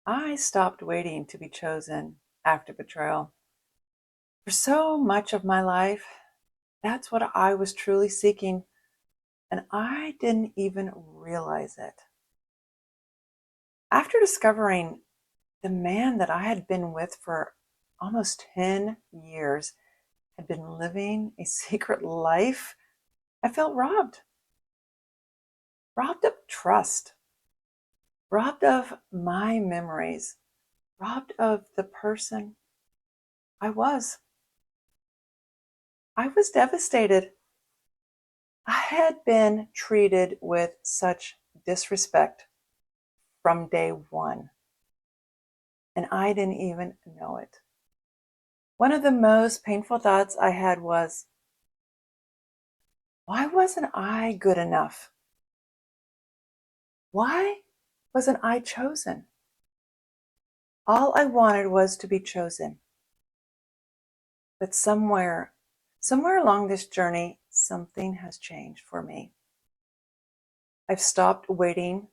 I stopped waiting to be chosen after betrayal. For so much of my life, that's what I was truly seeking, and I didn't even realize it. After discovering the man that I had been with for almost 10 years had been living a secret life, I felt robbed of trust, robbed of my memories, robbed of the person I was. I was devastated. I had been treated with such disrespect from day one, and I didn't even know it. One of the most painful thoughts I had was, why wasn't I good enough? Why wasn't I chosen? All I wanted was to be chosen. But somewhere along this journey, something has changed for me. I've stopped waiting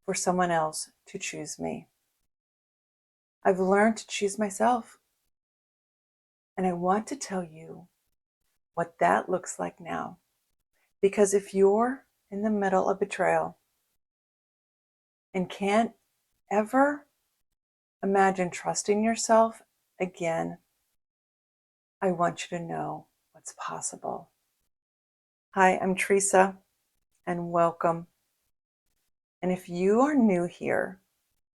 for someone else to choose me. I've learned to choose myself. And I want to tell you what that looks like now. Because if you're in the middle of betrayal and can't ever imagine trusting yourself again, I want you to know what's possible. Hi, I'm Teresa, and welcome. And if you are new here,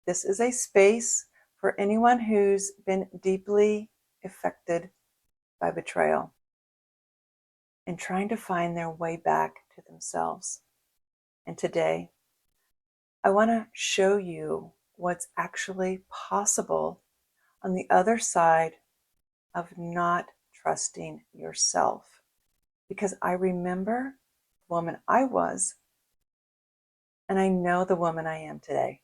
this is a space for anyone who's been deeply affected by betrayal and trying to find their way back to themselves. And today, I want to show you what's actually possible on the other side of not trusting yourself. Because I remember the woman I was, and I know the woman I am today.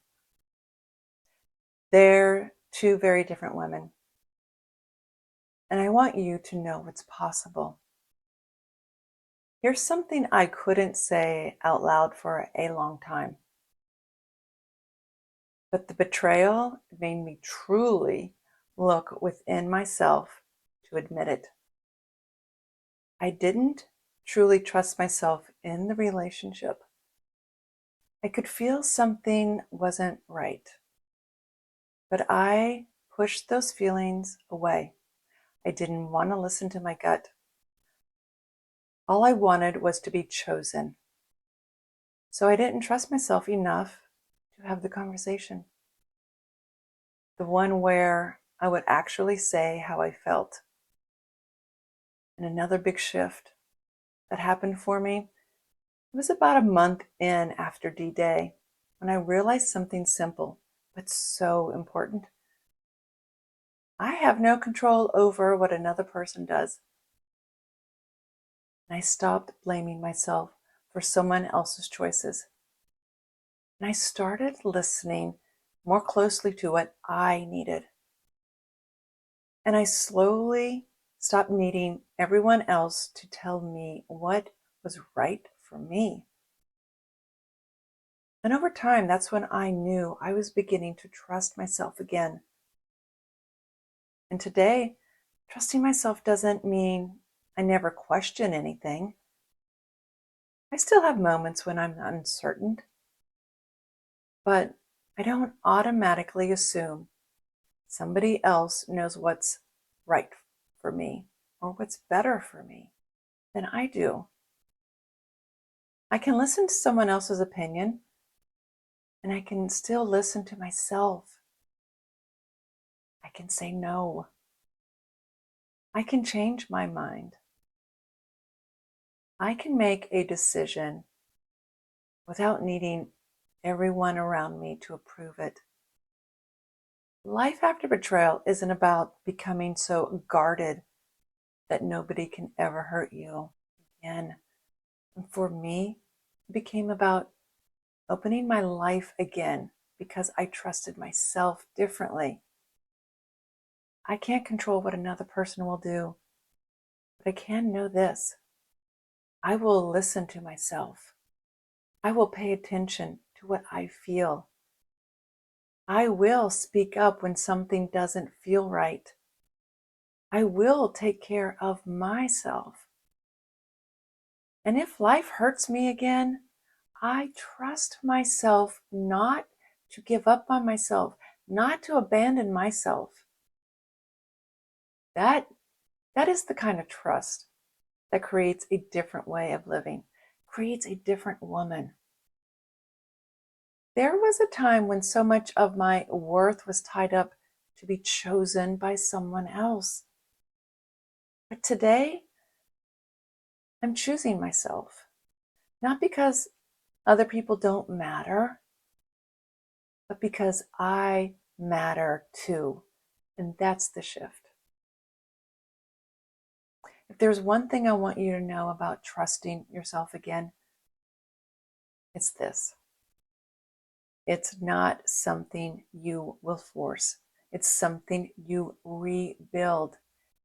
They're two very different women. And I want you to know what's possible. Here's something I couldn't say out loud for a long time. But the betrayal made me truly look within myself to admit it. I didn't truly trust myself in the relationship. I could feel something wasn't right, but I pushed those feelings away. I didn't want to listen to my gut. All I wanted was to be chosen. So I didn't trust myself enough to have the conversation. The one where I would actually say how I felt. And another big shift that happened for me, it was about a month in after D-Day when I realized something simple, but so important. I have no control over what another person does. And I stopped blaming myself for someone else's choices. And I started listening more closely to what I needed. And I slowly stopped needing everyone else to tell me what was right for me. And over time, that's when I knew I was beginning to trust myself again. And today, trusting myself doesn't mean I never question anything. I still have moments when I'm uncertain, but I don't automatically assume somebody else knows what's right for me or what's better for me than I do. I can listen to someone else's opinion, and I can still listen to myself. I can say no. I can change my mind. I can make a decision without needing everyone around me to approve it. Life after betrayal isn't about becoming so guarded that nobody can ever hurt you again. And for me, it became about opening my life again because I trusted myself differently. I can't control what another person will do, but I can know this. I will listen to myself. I will pay attention to what I feel. I will speak up when something doesn't feel right. I will take care of myself. And if life hurts me again, I trust myself not to give up on myself, not to abandon myself. That is the kind of trust that creates a different way of living, creates a different woman. There was a time when so much of my worth was tied up to be chosen by someone else. But today, I'm choosing myself, not because other people don't matter, but because I matter too. And that's the shift. If there's one thing I want you to know about trusting yourself again, it's this. It's not something you will force. It's something you rebuild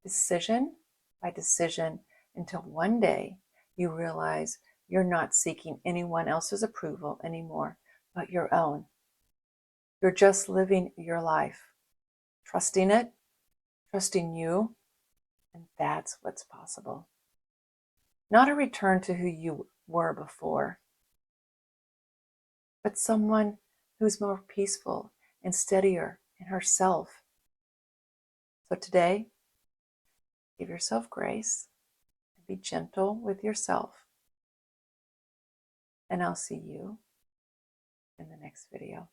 decision by decision until one day you realize you're not seeking anyone else's approval anymore, but your own. You're just living your life, trusting it, trusting you, and that's what's possible. Not a return to who you were before, but someone who's more peaceful and steadier in herself. So today, give yourself grace and be gentle with yourself. And I'll see you in the next video.